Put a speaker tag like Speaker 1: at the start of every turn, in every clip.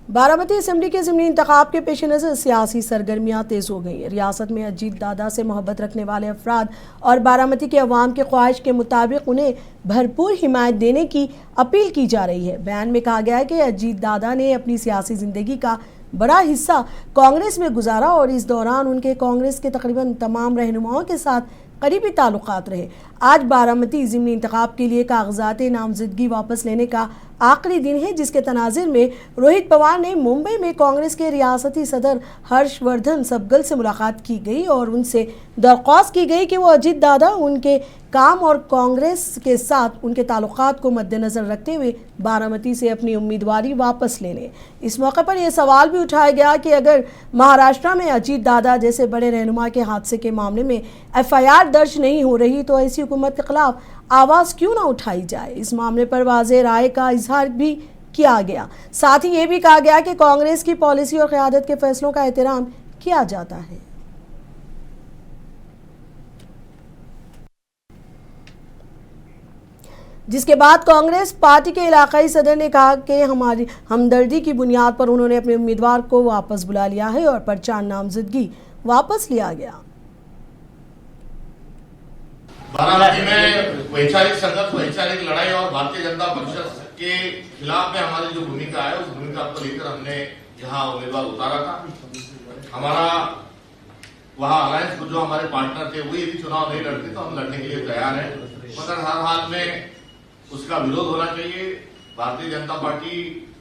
Speaker 1: Baramati assembly के ज़िमनी इंतखाब के पेश नज़र सियासी सरगर्मियाँ तेज़ हो गई। रियासत में अजीत दादा से मोहब्बत रखने वाले अफराद और बारामती के अवाम के ख्वाहिश के मुताबिक उन्हें भरपूर हिमायत देने की अपील की जा रही है। बयान में कहा गया है कि अजीत दादा ने अपनी सियासी ज़िंदगी का बड़ा हिस्सा कांग्रेस में गुजारा और इस दौरान उनके कांग्रेस के तकरीबन तमाम रहनुमाओं के साथ करीबी ताल्लुकात रहे। आज बारामती ज़िमनी इंतखाब के लिए कागजात नामजदगी वापस लेने का आखिरी दिन है, जिसके तनाज़ुर में रोहित पवार ने मुंबई में कांग्रेस के रियासती सदर हर्षवर्धन सबगल से मुलाकात की गई और उनसे दरख्वास्त की गई कि वो अजीत दादा उनके काम और कांग्रेस के साथ उनके ताल्लुकात को मद्देनज़र रखते हुए बारामती से अपनी उम्मीदवारी वापस ले लें। इस मौके पर यह सवाल भी उठाया गया कि अगर महाराष्ट्र में अजीत दादा जैसे बड़े रहनुमा के हादसे के मामले में FIR दर्ज नहीं हो रही तो ऐसी हुकूमत के खिलाफ आवाज़ क्यों ना उठाई जाए। इस मामले पर वाज़ेह राय का इजहार भी किया गया। साथ ही ये भी कहा गया कि कांग्रेस की पॉलिसी और क़यादत के फैसलों का एहतराम किया जाता है। जिसके बाद कांग्रेस पार्टी के इलाकाई सदर ने कहा कि हमारी हमदर्दी की बुनियाद पर उन्होंने अपने उम्मीदवार को वापस बुला लिया है और पर्चा नामजदगी वापस लिया गया।
Speaker 2: बारामती में वैचारिक संघर्ष, वैचारिक लड़ाई और भारतीय जनता पक्ष के खिलाफ में हमारी जो भूमिका है उस भूमिका को लेकर हमने यहाँ उम्मीदवार उतारा था। हमारा वहाँ अलायंस जो हमारे पार्टनर थे वो यदि चुनाव नहीं लड़ते तो हम लड़ने के लिए तैयार हैं, मगर हर हाल में उसका विरोध होना चाहिए। भारतीय जनता पार्टी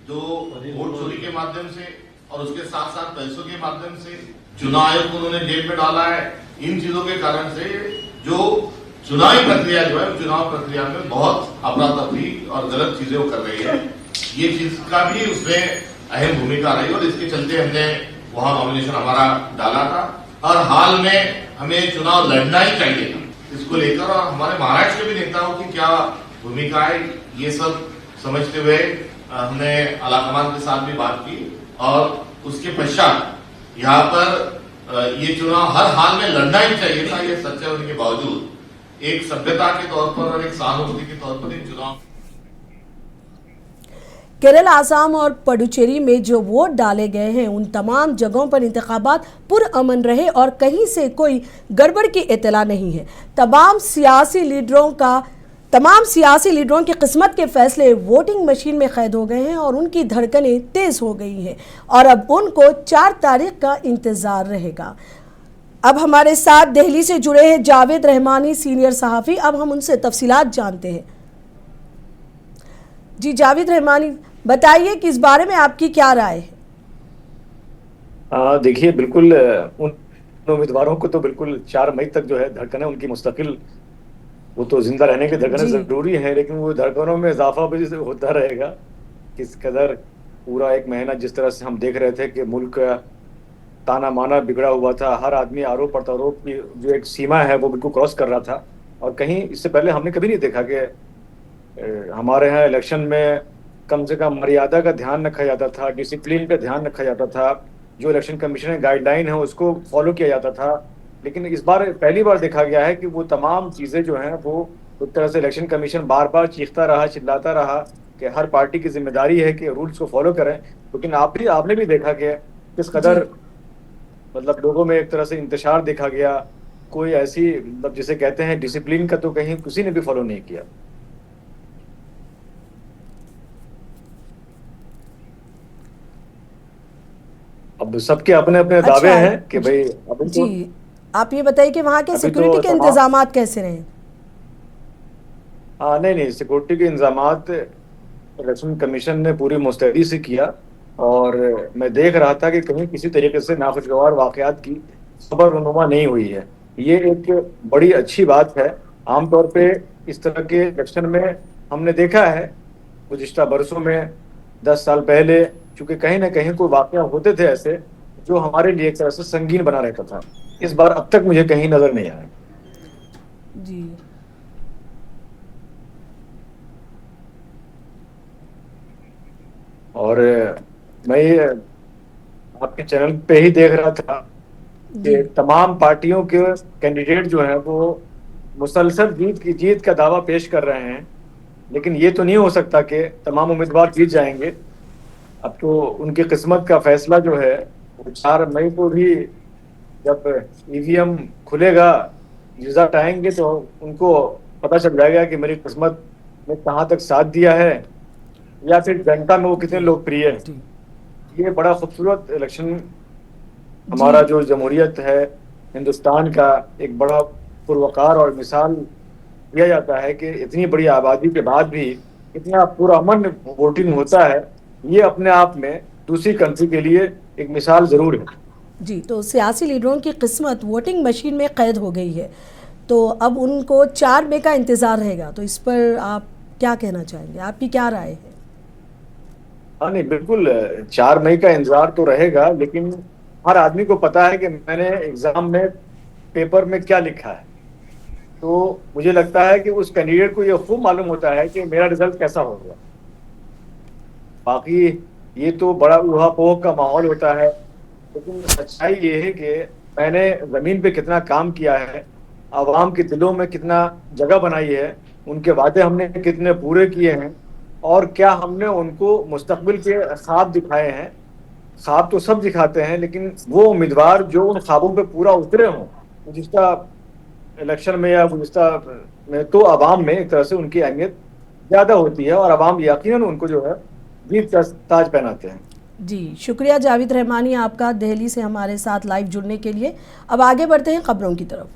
Speaker 2: जो वोट चोरी के माध्यम से और उसके साथ साथ पैसों के माध्यम से चुनाव आयोग को उन्होंने जेल में डाला है, इन चीजों के कारण से जो चुनावी प्रक्रिया जो है चुनाव प्रक्रिया में बहुत अफरा-तफरी और गलत चीजें वो कर रही है। ये चीज का भी उसमें अहम भूमिका रही और इसके चलते हमने वहां नॉमिनेशन हमारा डाला था और हाल में हमें चुनाव लड़ना ही चाहिए था। इसको लेकर और हमारे महाराष्ट्र के भी नेताओं की क्या भूमिका है ये सब समझते हुए हमने आलाकमान के साथ भी बात की और उसके पश्चात यहाँ पर ये चुनाव हर हाल में लड़ना ही चाहिए था। ये सच्चाई होने के बावजूद एक सभ्यता के तौर पर और एक सहानुभूति के तौर पर इन चुनाव
Speaker 1: केरल, आसाम और पुडुचेरी में जो वोट डाले गए हैं उन तमाम जगहों पर इंतखाबात पुरअमन रहे और कहीं से कोई गड़बड़ की इत्तला नहीं है। तमाम सियासी लीडरों की किस्मत के फैसले वोटिंग मशीन में कैद हो गए हैं और उनकी धड़कनें तेज हो गई हैं और अब उनको 4 तारीख का इंतजार रहेगा। अब हमारे साथ दिल्ली से जुड़े हैं जावेद रहमानी, सीनियर सहाफ़ी। अब हम उनसे तफसीलात जानते हैं। जी जावेद रहमानी, बताइए कि इस बारे में आपकी क्या राय है?
Speaker 3: देखिए, बिल्कुल उन उम्मीदवारों को तो बिल्कुल 4 मई तक जो है धड़कनें उनकी मुस्तकिल, वो तो जिंदा रहने की धड़कनें जरूरी है, लेकिन वो धड़कनों में इजाफा भी होता रहेगा। किस कदर पूरा 1 महीना जिस तरह से हम देख रहे थे कि मुल्क ताना माना बिगड़ा हुआ था, हर आदमी आरोप प्रत्यारोप की जो एक सीमा है वो बिल्कुल क्रॉस कर रहा था और कहीं इससे पहले हमने कभी नहीं देखा कि हमारे यहाँ इलेक्शन में कम से कम मर्यादा का ध्यान रखा जाता था, डिसिप्लिन का ध्यान रखा जाता था, जो इलेक्शन कमीशन की गाइडलाइन है उसको फॉलो किया जाता था। लेकिन इस बार पहली बार देखा गया है कि वो तमाम चीज़ें जो हैं वो एक तरह से इलेक्शन कमीशन बार बार चीखता रहा, चिल्लाता रहा कि हर पार्टी की जिम्मेदारी है कि रूल्स को फॉलो करें। लेकिन आपने भी देखा कि किस कदर मतलब लोगों में एक तरह से इंतशार देखा गया। कोई ऐसी मतलब जिसे कहते हैं डिसिप्लिन का तो कहीं किसी ने भी फॉलो नहीं किया। अब सबके अपने अपने दावे हैं कि भाई अब
Speaker 1: जी आप ये बताइए कि वहाँ के सिक्योरिटी के इंतजामात कैसे रहे?
Speaker 3: नहीं, सिक्योरिटी के इंतजामात इलेक्शन कमीशन ने पूरी मुस्तैदी से किया और मैं देख रहा था कि कहीं किसी तरीके से नाखुशगवार वाकयात की खबर रुनुमा नहीं हुई है। ये एक बड़ी अच्छी बात है। आमतौर पे इस तरह के इलेक्शन में हमने देखा है गुज़िश्ता बरसों में 10 साल पहले, चूंकि कहीं ना कहीं कोई वाकया होते थे ऐसे जो हमारे लिए एक तरह से संगीन बना रहता था। इस बार अब तक मुझे कहीं नजर नहीं आया।
Speaker 1: जी
Speaker 3: और मैं आपके चैनल पे ही देख रहा था कि तमाम पार्टियों के कैंडिडेट जो हैं वो मुसलसल जीत का दावा पेश कर रहे हैं, लेकिन ये तो नहीं हो सकता कि तमाम उम्मीदवार जीत जाएंगे। अब तो उनकी किस्मत का फैसला जो है वो 4 मई को भी जब ईवीएम खुलेगा, रिजल्ट आएंगे तो उनको पता चल जाएगा कि मेरी किस्मत ने कहाँ तक साथ दिया है या फिर जनता में वो कितने लोकप्रिय है।
Speaker 1: जी
Speaker 3: ये बड़ा खूबसूरत इलेक्शन हमारा जो जमहूरियत है हिंदुस्तान का एक बड़ा पुरवकार और मिसाल दिया जाता है कि इतनी बड़ी आबादी के बाद भी इतना पुरअमन वोटिंग होता है। ये अपने आप में दूसरी कंट्री के लिए एक मिसाल जरूर है।
Speaker 1: जी, तो सियासी लीडरों की किस्मत वोटिंग मशीन में कैद हो गई है, तो अब उनको 4 मई का इंतज़ार रहेगा। तो इस पर आप क्या कहना चाहेंगे, आपकी क्या राय है?
Speaker 3: हाँ नहीं, बिल्कुल 4 मई का इंतजार तो रहेगा, लेकिन हर आदमी को पता है कि मैंने एग्जाम में पेपर में क्या लिखा है। तो मुझे लगता है कि उस कैंडिडेट को ये खूब मालूम होता है कि मेरा रिजल्ट कैसा होगा। बाकी ये तो बड़ा ऊहापोह का माहौल होता है, लेकिन सच्चाई ये है कि मैंने जमीन पे कितना काम किया है, आवाम के दिलों में कितना जगह बनाई है, उनके वादे हमने कितने पूरे किए हैं और क्या हमने उनको मुस्तकबिल के ख्वाब दिखाए हैं। ख्वाब तो सब दिखाते हैं, लेकिन वो उम्मीदवार जो उन ख्वाबों पे पूरा उतरे हों गुज़िश्ता इलेक्शन में या गुज़िश्ता में, तो आवाम में एक तरह से उनकी अहमियत ज़्यादा होती है और आवाम यकीनन उनको जो है जीत का ताज पहनाते हैं।
Speaker 1: जी, शुक्रिया जावेद रहमानी आपका दिल्ली से हमारे साथ लाइव जुड़ने के लिए। अब आगे बढ़ते हैं खबरों की तरफ।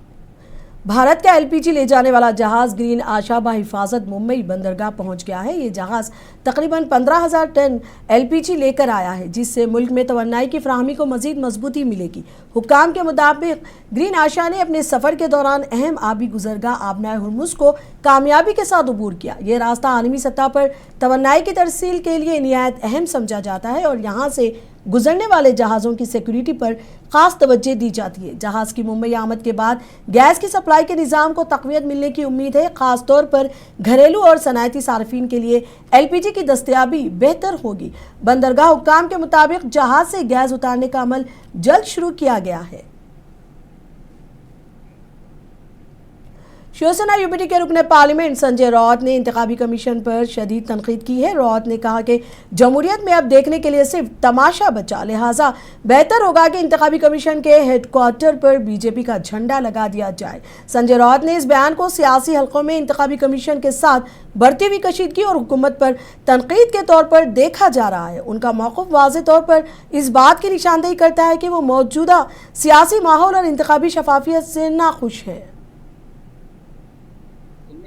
Speaker 1: भारत का एलपीजी ले जाने वाला जहाज ग्रीन आशा बहिफाजत मुंबई बंदरगाह पहुंच गया है। ये जहाज तकरीबन 15,000 टन एलपीजी लेकर आया है, जिससे मुल्क में तवन्नाई की फराहमी को मजीद मजबूती मिलेगी। हुक्काम के मुताबिक ग्रीन आशा ने अपने सफ़र के दौरान अहम आबी गुजरगाह आबनाए हुर्मुज़ को कामयाबी के साथ अबूर किया। ये रास्ता आलमी सतह पर तवन्नाई की तरसील के लिए निहायत अहम समझा जाता है और यहाँ से गुजरने वाले जहाज़ों की सिक्योरिटी पर खास तवज्जो दी जाती है। जहाज़ की मुंबई आमद के बाद गैस की सप्लाई के निज़ाम को तक़वियत मिलने की उम्मीद है। ख़ास तौर पर घरेलू और सनअती सार्फिन के लिए एलपीजी की दस्तयाबी बेहतर होगी। बंदरगाह हुक्काम के मुताबिक जहाज़ से गैस उतारने का अमल जल्द शुरू किया गया है। शिवसेना यूपीटी के रुकने पार्लियामेंट संजय राउत ने इंतखाबी कमीशन पर शदीद तनकीद की है। राउत ने कहा कि जमहूरियत में अब देखने के लिए सिर्फ तमाशा बचा, लिहाजा बेहतर होगा कि इंतखाबी कमीशन के हेडक्वार्टर पर बीजेपी का झंडा लगा दिया जाए। संजय राउत ने इस बयान को सियासी हलकों में इंतखाबी कमीशन के साथ बढ़ती हुई कशीदगी और हुकूमत पर तनकीद के तौर पर देखा जा रहा है। उनका मौक़िफ़ वाज़ेह तौर पर इस बात की निशानदेही करता है कि वो मौजूदा सियासी माहौल और इंतखाबी शफाफियत से नाखुश है।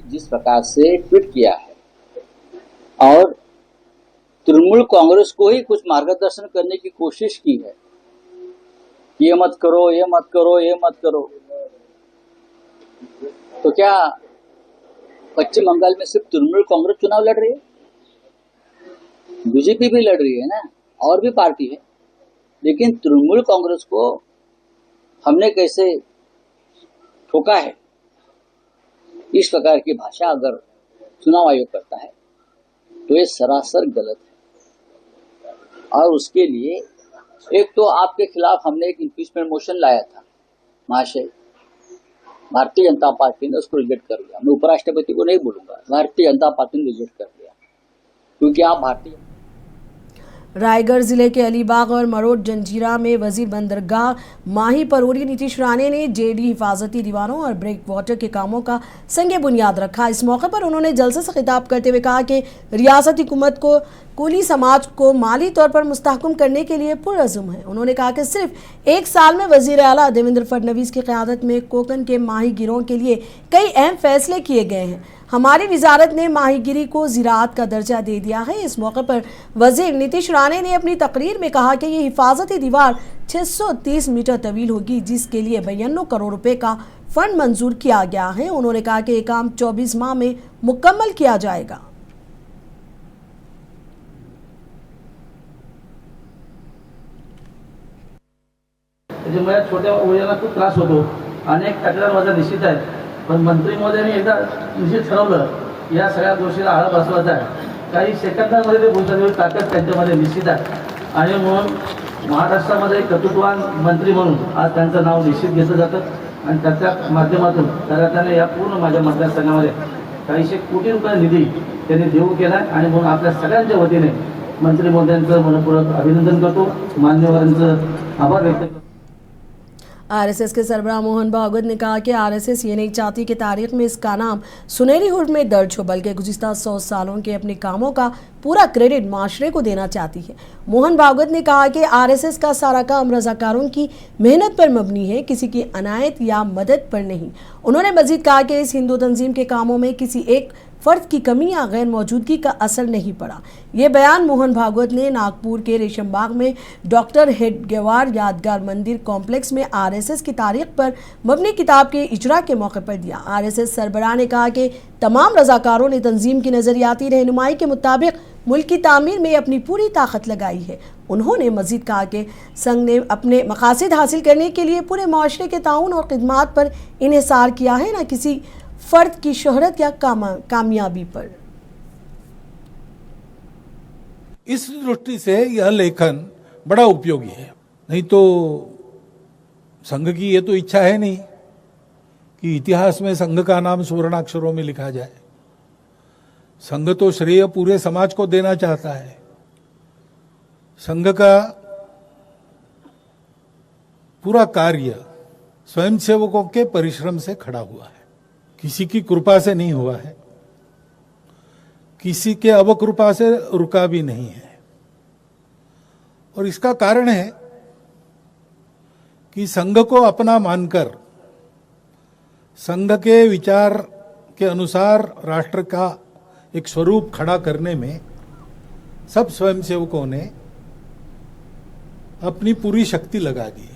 Speaker 4: जिस प्रकार से ट्वीट किया है और तृणमूल कांग्रेस को ही कुछ मार्गदर्शन करने की कोशिश की है, ये मत करो, ये मत करो, ये मत करो, तो क्या पश्चिम बंगाल में सिर्फ तृणमूल कांग्रेस चुनाव लड़ रही है? बीजेपी भी लड़ रही है ना, और भी पार्टी है, लेकिन तृणमूल कांग्रेस को हमने कैसे ठोका है, इस प्रकार की भाषा अगर चुनाव आयोग करता है तो ये सरासर गलत है। और उसके लिए एक तो आपके खिलाफ हमने एक इम्पीचमेंट मोशन लाया था महाशय, भारतीय जनता पार्टी ने उसको रिजेक्ट कर दिया। मैं उपराष्ट्रपति को नहीं बोलूंगा, भारतीय जनता पार्टी ने रिजेक्ट कर दिया, क्योंकि आप भारतीय।
Speaker 1: रायगढ़ जिले के अलीबाग और मरोड़ जंजीरा में वजीर बंदरगाह माही परोरी नीतीश राणे ने जेडी हिफाजती दीवारों और ब्रेक वाटर के कामों का संगे बुनियाद रखा। इस मौके पर उन्होंने जलसे से खिताब करते हुए कहा कि रियासती हुकूमत को कुली समाज को माली तौर पर मुस्तहकम करने के लिए पुरअज़्म है। उन्होंने कहा कि सिर्फ एक साल में वज़ीर आला देवेंद्र फडणवीस की क़यादत में कोकन के माही गिरों के लिए कई अहम फैसले किए गए हैं। हमारी वजारत ने माहीगिरी को ज़राअत का दर्जा दे दिया है। इस मौके पर वज़ीर नीतीश राणे ने अपनी तकरीर में कहा कि ये हिफाजती दीवार 630 मीटर तवील होगी, जिसके लिए 92 करोड़ रुपए का फंड मंजूर किया गया है। उन्होंने कहा कि ये काम 24 माह में मुकम्मल किया जाएगा।
Speaker 5: माझ्या छोट्या वयाला खूप त्रास होतो, अनेक तक्रार माझा निश्चित आहे, पण मंत्री महोदयांनी एकदा निश्चित ठरवलं या सगळ्या गोष्टीला आळा बसवायचा आहे। काही सेकंदामध्ये ते बोलतात, एवढी ताकद त्यांच्यामध्ये निश्चित आहे आणि म्हणून महाराष्ट्रामध्ये कर्तृत्ववान मंत्री म्हणून आज त्यांचं नाव निश्चित घेतलं जातं आणि त्याच्या माध्यमातून त्याने या पूर्ण माझ्या मतदारसंघामध्ये काहीशे कोटी रुपये निधी त्यांनी देऊ केला आणि म्हणून आपल्या सगळ्यांच्या वतीने मंत्री महोदयांचं मनपूर्वक अभिनंदन करतो, मान्यवरांचं आभार व्यक्त करतो.
Speaker 1: आरएसएस के सरबराह मोहन भागवत ने कहा कि आरएसएस ये नहीं चाहती कि तारीख में इसका नाम सुनहरी हुड में दर्ज हो, बल्कि गुज़िस्ता 100 सालों के अपने कामों का पूरा क्रेडिट माशरे को देना चाहती है. मोहन भागवत ने कहा कि आरएसएस का सारा काम रजाकारों की मेहनत पर मबनी है, किसी की अनायत या मदद पर नहीं. उन्होंने मजीद कहा कि इस हिंदू तंजीम के कामों में किसी एक फर्द की कमी या गैर मौजूदगी का असर नहीं पड़ा. ये बयान मोहन भागवत ने नागपुर के रेशम बाग में डॉक्टर हेडगेवार यादगार मंदिर कॉम्प्लेक्स में आरएसएस की तारीख पर मबनी किताब के इजरा के मौके पर दिया. आरएसएस सरबराह ने कहा कि तमाम रजाकारों ने तंजीम की नज़रियाती रहनुमाई के मुताबिक मुल्क की तामीर में अपनी पूरी ताकत लगाई है. उन्होंने मजीद कहा कि संघ ने अपने मकासद हासिल करने के लिए पूरे माशरे के ताउन और खिदमात पर इन्हिसार किया है, न किसी फर्द की शोहरत या कामयाबी पर.
Speaker 6: इस दृष्टि से यह लेखन बड़ा उपयोगी है. नहीं तो संघ की ये तो इच्छा है नहीं कि इतिहास में संघ का नाम सुवर्णाक्षरों में लिखा जाए. संघ तो श्रेय पूरे समाज को देना चाहता है. संघ का पूरा कार्य स्वयंसेवकों के परिश्रम से खड़ा हुआ है, किसी की कृपा से नहीं हुआ है, किसी के अवकृपा से रुका भी नहीं है. और इसका कारण है कि संघ को अपना मानकर संघ के विचार के अनुसार राष्ट्र का एक स्वरूप खड़ा करने में सब स्वयंसेवकों ने अपनी पूरी शक्ति लगा दी.